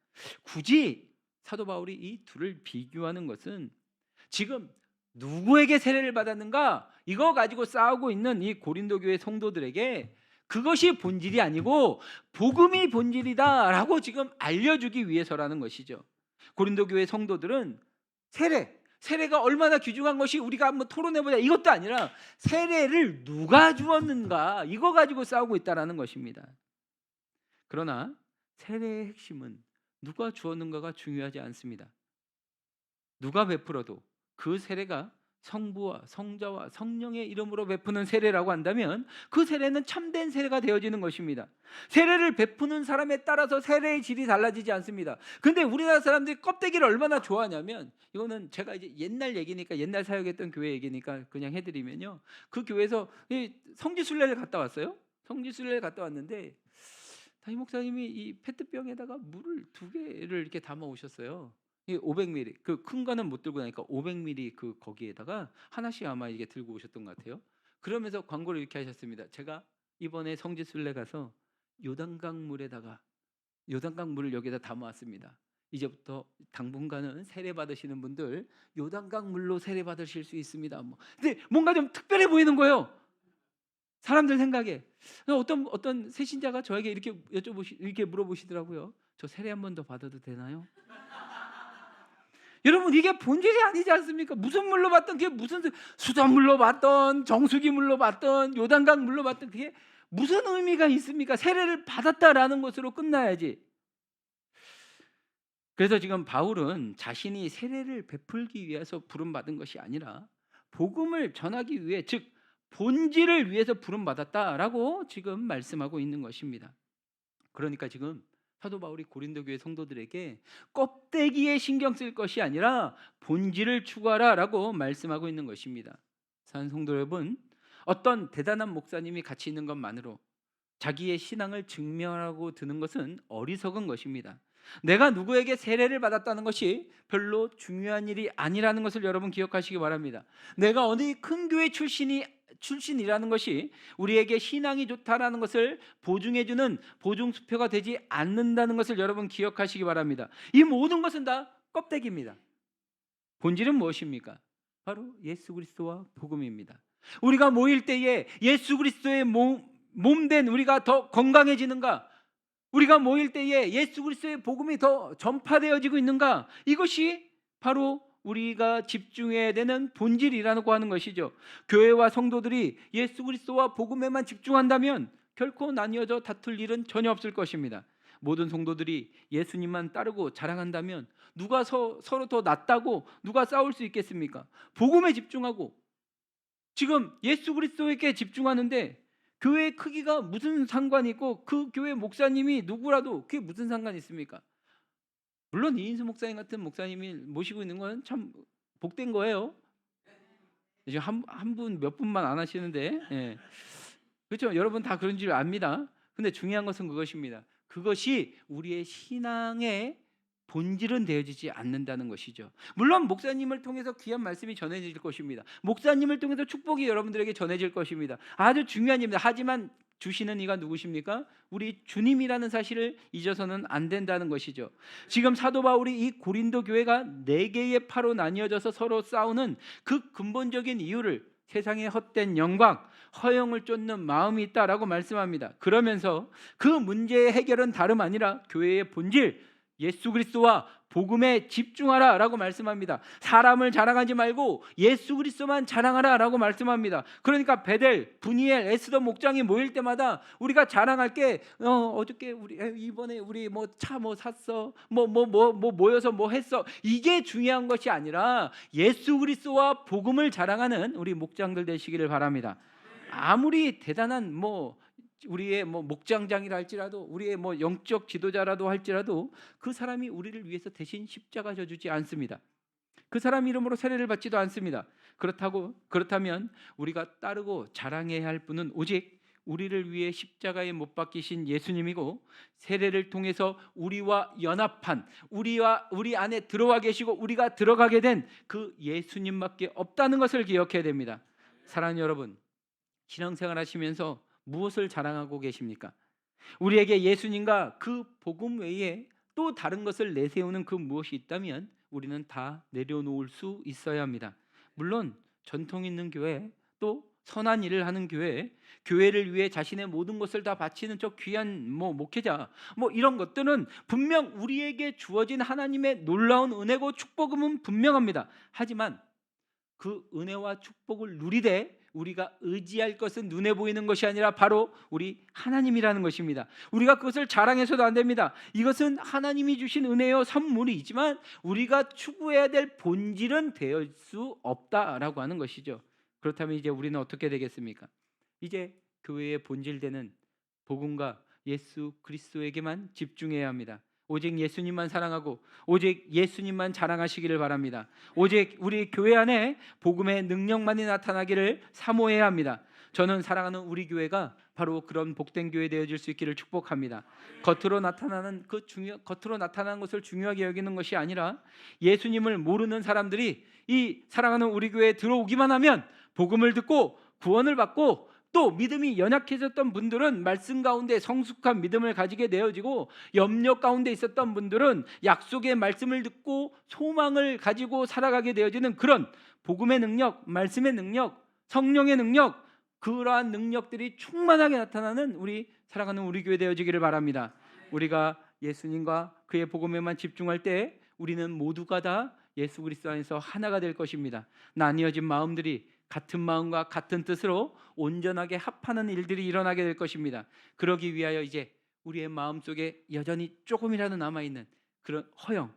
굳이 사도 바울이 이 둘을 비교하는 것은 지금 누구에게 세례를 받았는가? 이거 가지고 싸우고 있는 이 고린도 교회 성도들에게 그것이 본질이 아니고 복음이 본질이다라고 지금 알려주기 위해서라는 것이죠. 고린도 교회 성도들은 세례가 얼마나 귀중한 것이 우리가 한번 토론해보자 이것도 아니라 세례를 누가 주었는가 이거 가지고 싸우고 있다라는 것입니다. 그러나 세례의 핵심은 누가 주었는가가 중요하지 않습니다. 누가 베풀어도 그 세례가 성부와 성자와 성령의 이름으로 베푸는 세례라고 한다면 그 세례는 참된 세례가 되어지는 것입니다. 세례를 베푸는 사람에 따라서 세례의 질이 달라지지 않습니다. 근데 우리나라 사람들이 껍데기를 얼마나 좋아하냐면, 이거는 제가 이제 옛날 얘기니까, 옛날 사역했던 교회 얘기니까 그냥 해드리면요, 그 교회에서 성지순례를 갔다 왔어요. 성지순례를 갔다 왔는데 담임 목사님이 이 페트병에다가 물을 2개를 이렇게 담아 오셨어요. 500ml, 그 큰 거는 못 들고 나니까 500ml 그 거기에다가 하나씩 아마 이게 들고 오셨던 것 같아요. 그러면서 광고를 이렇게 하셨습니다. 제가 이번에 성지순례 가서 요단강 물을 여기다 담아왔습니다. 이제부터 당분간은 세례 받으시는 분들 요단강 물로 세례 받으실 수 있습니다. 근데 뭔가 좀 특별해 보이는 거예요. 사람들 생각에. 어떤 새신자가 저에게 이렇게 물어보시더라고요. 저 세례 한 번 더 받아도 되나요? 여러분, 이게 본질이 아니지 않습니까? 무슨 물로 받던, 그게 무슨 수돗물로 받던 정수기 물로 받던 요단강 물로 받던 그게 무슨 의미가 있습니까? 세례를 받았다라는 것으로 끝나야지. 그래서 지금 바울은 자신이 세례를 베풀기 위해서 부름받은 것이 아니라 복음을 전하기 위해, 즉 본질을 위해서 부름받았다라고 지금 말씀하고 있는 것입니다. 그러니까 지금 사도 바울이 고린도 교회 성도들에게 껍데기에 신경 쓸 것이 아니라 본질을 추구하라라고 말씀하고 있는 것입니다. 사랑하는 성도 여러분, 어떤 대단한 목사님이 같이 있는 것만으로 자기의 신앙을 증명하고 드는 것은 어리석은 것입니다. 내가 누구에게 세례를 받았다는 것이 별로 중요한 일이 아니라는 것을 여러분 기억하시기 바랍니다. 내가 어느 큰 교회 출신이라는 것이 우리에게 신앙이 좋다라는 것을 보증해주는 보증수표가 되지 않는다는 것을 여러분 기억하시기 바랍니다. 이 모든 것은 다 껍데기입니다. 본질은 무엇입니까? 바로 예수 그리스도와 복음입니다. 우리가 모일 때에 예수 그리스도의 몸된 우리가 더 건강해지는가? 우리가 모일 때에 예수 그리스도의 복음이 더 전파되어지고 있는가? 이것이 바로 우리가 집중해야 되는 본질이라고 하는 것이죠. 교회와 성도들이 예수 그리스도와 복음에만 집중한다면 결코 나뉘어져 다툴 일은 전혀 없을 것입니다. 모든 성도들이 예수님만 따르고 자랑한다면 누가 서로 더 낫다고 누가 싸울 수 있겠습니까? 복음에 집중하고 지금 예수 그리스도에게 집중하는데 교회의 크기가 무슨 상관이 있고 그 교회 목사님이 누구라도 그게 무슨 상관이 있습니까? 물론 이인수 목사님 같은 목사님이 모시고 있는 건 참 복된 거예요. 지금 한 분 몇 분만 안 하시는데, 예. 그렇죠? 여러분 다 그런 줄 압니다. 근데 중요한 것은 그것입니다. 그것이 우리의 신앙의 본질은 되어지지 않는다는 것이죠. 물론 목사님을 통해서 귀한 말씀이 전해질 것입니다. 목사님을 통해서 축복이 여러분들에게 전해질 것입니다. 아주 중요한 일입니다. 하지만 주시는 이가 누구십니까? 우리 주님이라는 사실을 잊어서는 안 된다는 것이죠. 지금 사도 바울이 이 고린도 교회가 4개의 파로 나뉘어져서 서로 싸우는 그 근본적인 이유를 세상의 헛된 영광, 허영을 쫓는 마음이 있다라고 말씀합니다. 그러면서 그 문제의 해결은 다름 아니라 교회의 본질, 예수 그리스도와 복음에 집중하라라고 말씀합니다. 사람을 자랑하지 말고 예수 그리스도만 자랑하라라고 말씀합니다. 그러니까 베델, 분이엘, 에스더 목장이 모일 때마다 우리가 자랑할 게 어저께 우리 이번에 우리 차 샀어, 모여서 했어, 이게 중요한 것이 아니라 예수 그리스도와 복음을 자랑하는 우리 목장들 되시기를 바랍니다. 아무리 대단한 우리의 목장장이라 할지라도, 우리의 영적 지도자라도 할지라도 그 사람이 우리를 위해서 대신 십자가 져주지 않습니다. 그 사람 이름으로 세례를 받지도 않습니다. 그렇다면 우리가 따르고 자랑해야 할 분은 오직 우리를 위해 십자가에 못 박히신 예수님이고, 세례를 통해서 우리와 연합한, 우리 안에 들어와 계시고 우리가 들어가게 된 그 예수님밖에 없다는 것을 기억해야 됩니다. 사랑하는 여러분, 신앙생활 하시면서 무엇을 자랑하고 계십니까? 우리에게 예수님과 그 복음 외에 또 다른 것을 내세우는 그 무엇이 있다면 우리는 다 내려놓을 수 있어야 합니다. 물론 전통 있는 교회, 또 선한 일을 하는 교회, 교회를 위해 자신의 모든 것을 다 바치는 저 귀한 목회자, 이런 것들은 분명 우리에게 주어진 하나님의 놀라운 은혜고 축복은 분명합니다. 하지만 그 은혜와 축복을 누리되 우리가 의지할 것은 눈에 보이는 것이 아니라 바로 우리 하나님이라는 것입니다. 우리가 그것을 자랑해서도 안 됩니다. 이것은 하나님이 주신 은혜요 선물이지만 우리가 추구해야 될 본질은 될 수 없다라고 하는 것이죠. 그렇다면 이제 우리는 어떻게 되겠습니까? 이제 교회의 본질되는 복음과 예수 그리스도에게만 집중해야 합니다. 오직 예수님만 사랑하고 오직 예수님만 자랑하시기를 바랍니다. 오직 우리 교회 안에 복음의 능력만이 나타나기를 사모해야 합니다. 저는 사랑하는 우리 교회가 바로 그런 복된 교회 되어질 수 있기를 축복합니다. 겉으로 나타나는 것을 중요하게 여기는 것이 아니라 예수님을 모르는 사람들이 이 사랑하는 우리 교회에 들어오기만 하면 복음을 듣고 구원을 받고, 또 믿음이 연약해졌던 분들은 말씀 가운데 성숙한 믿음을 가지게 되어지고, 염려 가운데 있었던 분들은 약속의 말씀을 듣고 소망을 가지고 살아가게 되어지는 그런 복음의 능력, 말씀의 능력, 성령의 능력, 그러한 능력들이 충만하게 나타나는 우리 사랑하는 우리 교회 되어지기를 바랍니다. 우리가 예수님과 그의 복음에만 집중할 때 우리는 모두가 다 예수 그리스도 안에서 하나가 될 것입니다. 나뉘어진 마음들이 같은 마음과 같은 뜻으로 온전하게 합하는 일들이 일어나게 될 것입니다. 그러기 위하여 이제 우리의 마음속에 여전히 조금이라도 남아있는 그런 허영,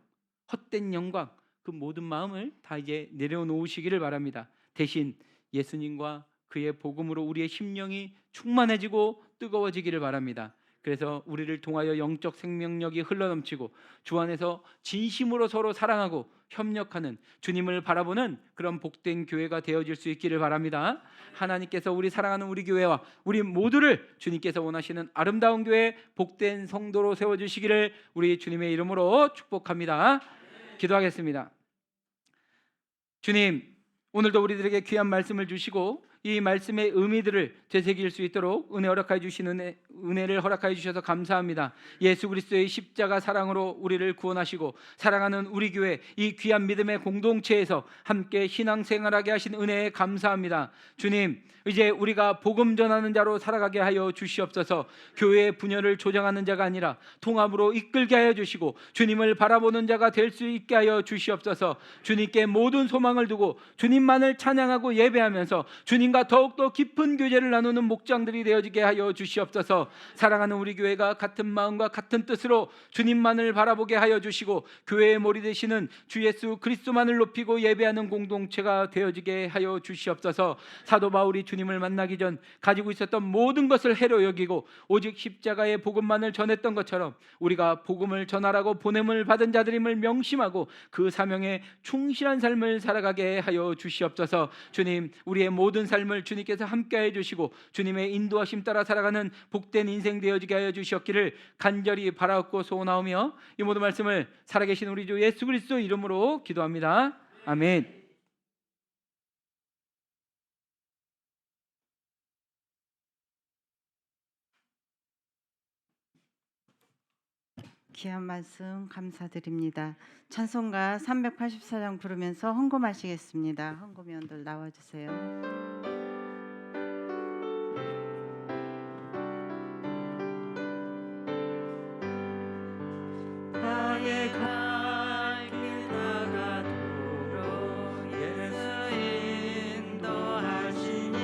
헛된 영광, 그 모든 마음을 다 이제 내려놓으시기를 바랍니다. 대신 예수님과 그의 복음으로 우리의 심령이 충만해지고 뜨거워지기를 바랍니다. 그래서 우리를 통하여 영적 생명력이 흘러넘치고 주 안에서 진심으로 서로 사랑하고 협력하는, 주님을 바라보는 그런 복된 교회가 되어질 수 있기를 바랍니다. 하나님께서 우리 사랑하는 우리 교회와 우리 모두를 주님께서 원하시는 아름다운 교회, 복된 성도로 세워주시기를 우리 주님의 이름으로 축복합니다. 기도하겠습니다. 주님, 오늘도 우리들에게 귀한 말씀을 주시고 이 말씀의 의미들을 되새길 수 있도록 은혜를 허락하여 주셔서 감사합니다. 예수 그리스도의 십자가 사랑으로 우리를 구원하시고 사랑하는 우리 교회, 이 귀한 믿음의 공동체에서 함께 신앙생활하게 하신 은혜에 감사합니다. 주님, 이제 우리가 복음 전하는 자로 살아가게 하여 주시옵소서. 교회의 분열을 조장하는 자가 아니라 통합으로 이끌게 하여 주시고 주님을 바라보는 자가 될 수 있게 하여 주시옵소서. 주님께 모든 소망을 두고 주님만을 찬양하고 예배하면서 주님과 더욱더 깊은 교제를 나누는 목장들이 되어지게 하여 주시옵소서. 사랑하는 우리 교회가 같은 마음과 같은 뜻으로 주님만을 바라보게 하여 주시고 교회의 머리 되시는 주 예수 그리스도만을 높이고 예배하는 공동체가 되어지게 하여 주시옵소서. 사도 바울이 주님을 만나기 전 가지고 있었던 모든 것을 해로 여기고 오직 십자가의 복음만을 전했던 것처럼 우리가 복음을 전하라고 보냄을 받은 자들임을 명심하고 그 사명에 충실한 삶을 살아가게 하여 주시옵소서. 주님, 우리의 모든 삶을 주님께서 함께해 주시고 주님의 인도하심 따라 살아가는 복된 인생 되어지게 하여 주시옵기를 간절히 바라옵고 소원하오며 이 모든 말씀을 살아계신 우리 주 예수 그리스도 이름으로 기도합니다. 아멘. 귀한 말씀 감사드립니다. 찬송가 384장 부르면서 헌금하시겠습니다. 헌금위원들 나와주세요. 나의 갈 길 나가도록 예수 인도하시니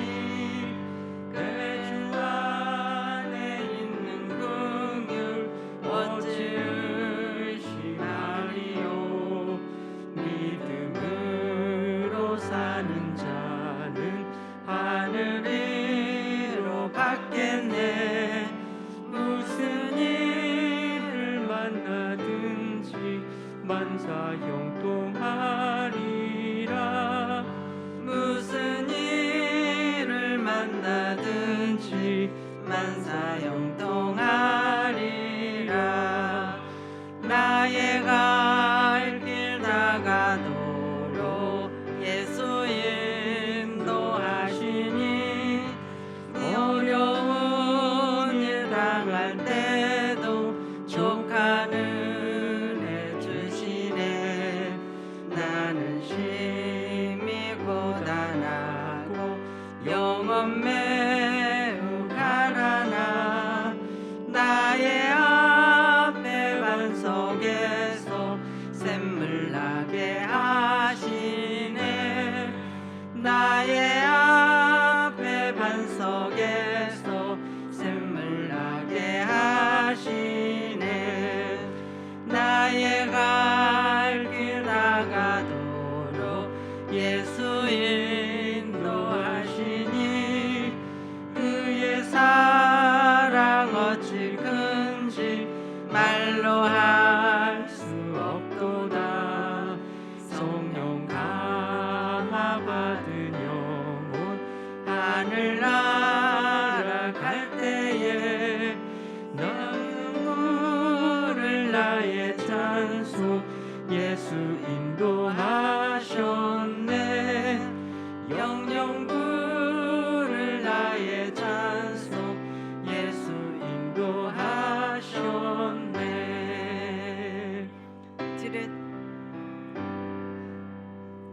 그 주 안에 있는 긍휼 어찌시나리요. 믿음으로 사는 자는 하늘으로 받겠네. 무슨 일을 만나든지 만사형통하리라. 무슨 일을 만나든지 만사형통하리라. 나의 갈 길 나가도록 예수 인도하시니 어려운 일 당할 때도 족한 은혜 주시네.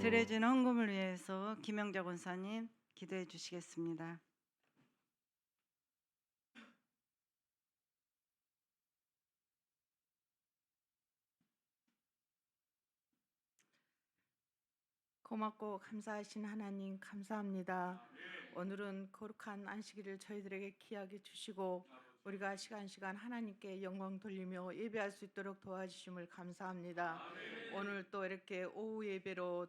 드려진 헌금을 위해서 김영자 권사님 기도해 주시겠습니다. 고맙고 감사하신 하나님 감사합니다. 오늘은 거룩한 안식일을 저희들에게 귀하게 주시고 우리가 시간 하나님께 영광 돌리며 예배할 수 있도록 도와주심을 감사합니다. 오늘 또 이렇게 오후 예배로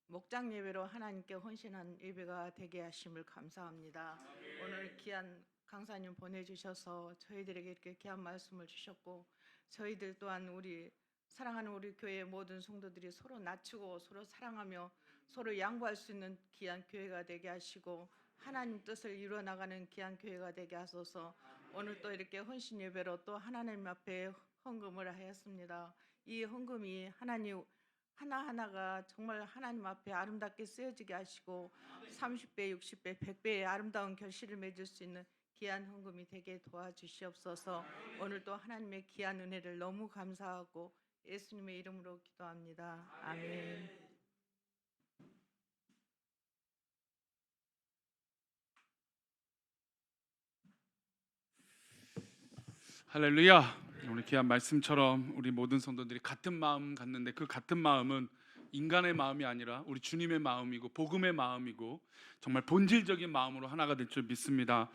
목장 예배로 하나님께 헌신한 예배가 되게 하심을 감사합니다. 오늘 귀한 강사님 보내주셔서 저희들에게 이렇게 귀한 말씀을 주셨고 저희들 또한 우리 사랑하는 우리 교회의 모든 성도들이 서로 낮추고 서로 사랑하며 서로 양보할 수 있는 귀한 교회가 되게 하시고 하나님 뜻을 이루어나가는 귀한 교회가 되게 하소서. 오늘 또 이렇게 헌신 예배로 또 하나님 앞에 헌금을 하였습니다. 이 헌금이 하나님 하나하나가 정말 하나님 앞에 아름답게 쓰여지게 하시고 30배, 60배, 100배의 아름다운 결실을 맺을 수 있는 귀한 헌금이 되게 도와주시옵소서. 오늘도 하나님의 귀한 은혜를 너무 감사하고 예수님의 이름으로 기도합니다. 아멘. 할렐루야. 오늘 귀한 말씀처럼 우리 모든 성도들이 같은 마음 갖는데 그 같은 마음은 인간의 마음이 아니라 우리 주님의 마음이고 복음의 마음이고 정말 본질적인 마음으로 하나가 될 줄 믿습니다.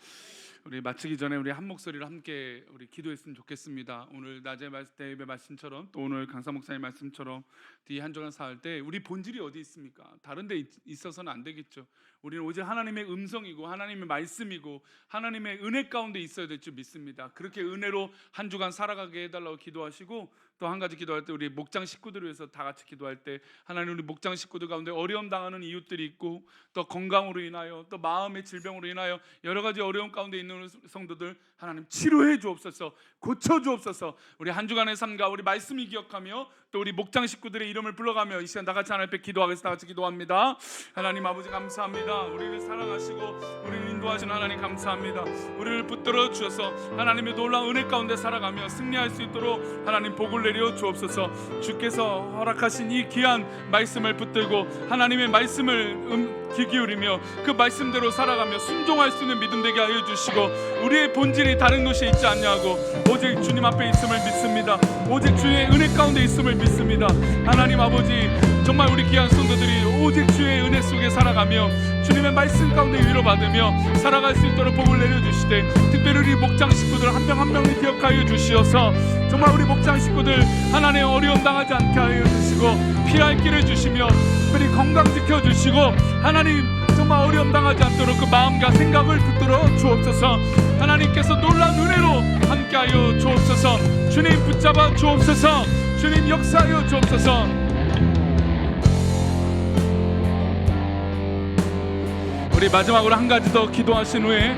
우리 마치기 전에 우리 한 목소리로 함께 우리 기도했으면 좋겠습니다. 오늘 낮에 예배 말씀처럼 또 오늘 강사 목사님 말씀처럼 뒤 한 주간 사할 때 우리 본질이 어디 있습니까? 다른 데 있어서는 안 되겠죠. 우리는 오직 하나님의 음성이고 하나님의 말씀이고 하나님의 은혜 가운데 있어야 될 줄 믿습니다. 그렇게 은혜로 한 주간 살아가게 해달라고 기도하시고 또 한 가지 기도할 때 우리 목장 식구들을 위해서 다 같이 기도할 때 하나님 우리 목장 식구들 가운데 어려움 당하는 이웃들이 있고 또 건강으로 인하여 또 마음의 질병으로 인하여 여러 가지 어려움 가운데 있는 성도들 하나님 치료해 주옵소서, 고쳐 주옵소서. 우리 한 주간의 삶과 우리 말씀이 기억하며 또 우리 목장 식구들의 이름을 불러가며 이 시간 다 같이 하나님 앞에 기도하겠습니다. 다 같이 기도합니다. 하나님 아버지 감사합니다. 우리를 사랑하시고 우리를 인도하시는 하나님 감사합니다. 우리를 붙들어 주셔서 하나님의 놀라운 은혜 가운데 살아가며 승리할 수 있도록 하나님 복을 내려 주옵소서. 주께서 허락하신 이 귀한 말씀을 붙들고 하나님의 말씀을 귀 기울이며 그 말씀대로 살아가며 순종할 수 있는 믿음 되게 하여 주시고 우리의 본질이 다른 것이 있지 않냐고 오직 주님 앞에 있음을 믿습니다. 오직 주의 은혜 가운데 있음을 믿습니다. 하나님 아버지 정말 우리 귀한 성도들이 오직 주의 은혜 속에 살아가며 주님의 말씀 가운데 위로받으며 살아갈 수 있도록 복을 내려주시되 특별히 우리 목장 식구들 한 명 한 명을 기억하여 주시어서 정말 우리 목장 식구들 하나님의 어려움 당하지 않게 하여 주시고 피할 길을 주시며 특별히 건강 지켜주시고 하나님 정말 어려움 당하지 않도록 그 마음과 생각을 붙들어 주옵소서. 하나님께서 놀라운 은혜로 함께하여 주옵소서. 주님 붙잡아 주옵소서. 주님 역사하여 주옵소서. 우리 마지막으로 한 가지 더 기도하신 후에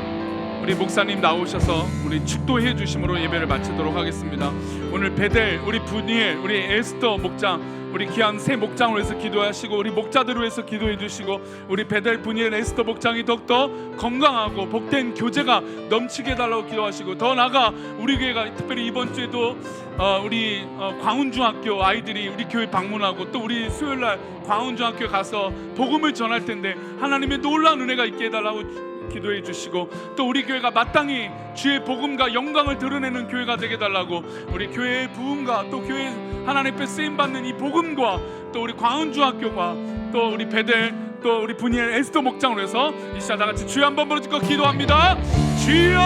우리 목사님 나오셔서 우리 축도해 주심으로 예배를 마치도록 하겠습니다. 오늘 베델, 우리 분이엘, 우리 에스더 목장 우리 귀한 새 목장을 위해서 기도하시고 우리 목자들을 위해서 기도해 주시고 우리 베델, 분이엘, 에스더 목장이 더욱더 건강하고 복된 교제가 넘치게 해달라고 기도하시고 더 나아가 우리 교회가 특별히 이번 주에도 우리 광운중학교 아이들이 우리 교회 방문하고 또 우리 수요일날 광운중학교 가서 복음을 전할 텐데 하나님의 놀라운 은혜가 있게 해달라고 기도해 주시고 또 우리 교회가 마땅히 주의 복음과 영광을 드러내는 교회가 되게 해달라고 우리 교회의 부흥과 또 교회 하나님 앞에 쓰임받는 이 복음과 또 우리 광운중학교가 또 우리 베델 또 우리 분이엘 에스더 목장으로 해서 이 시간 다 같이 주여 한번 부르짖고 기도합니다. 주여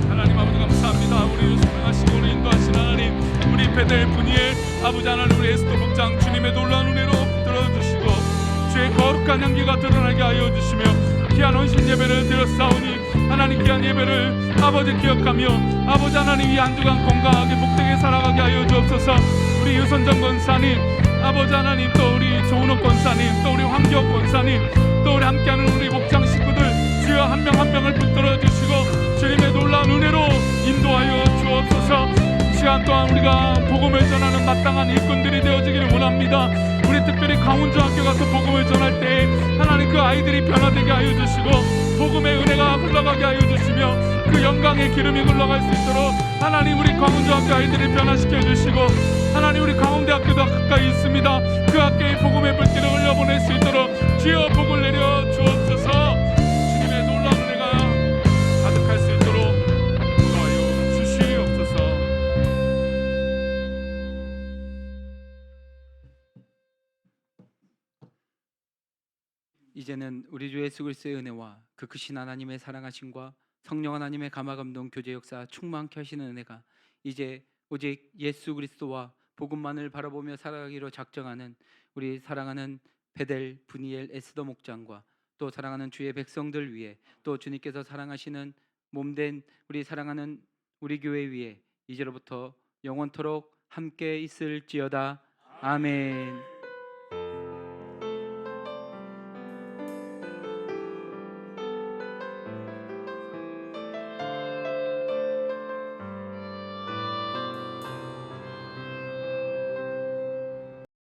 하나님 아버지 감사합니다. 우리를 사랑하시고 우리 인도하신 하나님 우리 베델 분이엘 아버지 하나님 우리 에스더 목장 주님의 놀라운 은혜로 붙들어주시고 주의 거룩한 향기가 드러나게 하여 주시며 귀한 헌신 예배를 드렸사오니 하나님 귀한 예배를 아버지 기억하며 아버지 하나님 이 한 주간 건강하게 복되게 살아가게 하여 주옵소서. 우리 유선정 권사님 아버지 하나님 또 우리 조은옥 권사님 또 우리 황기옥 권사님 또 우리 함께하는 우리 목장 식구들 주여 한 명 한 명을 붙들어 주시고 주님의 놀라운 은혜로 인도하여 주옵소서. 시간 동안 우리가 복음을 전하는 마땅한 일꾼들이 되어지기를 원합니다. 우리 특별히 강운중학교 가서 복음을 전할 때 하나님 그 아이들이 변화되게 하여 주시고 복음의 은혜가 흘러가게 하여 주시며 그 영광의 기름이 흘러갈 수 있도록 하나님 우리 강운중학교 아이들을 변화시켜 주시고 하나님 우리 가운데 학교도 가까이 있습니다. 그 학교에 복음의 불길을 흘려보낼 수 있도록 주여 복을 내려 주옵소서. 주님의 놀라운 은혜가 가득할 수 있도록 도와여 주시옵소서. 이제는 우리 주 예수 그리스도의 은혜와 그 크신 하나님의 사랑하심과 성령 하나님의 감화감동 교제 역사 충만케 하시는 은혜가 이제 오직 예수 그리스도와 복음만을 바라보며 살아가기로 작정하는 우리 사랑하는 베델 분이엘 에스더 목장과 또 사랑하는 주의 백성들 위해 또 주님께서 사랑하시는 몸된 우리 사랑하는 우리 교회 위에 이제로부터 영원토록 함께 있을지어다. 아멘.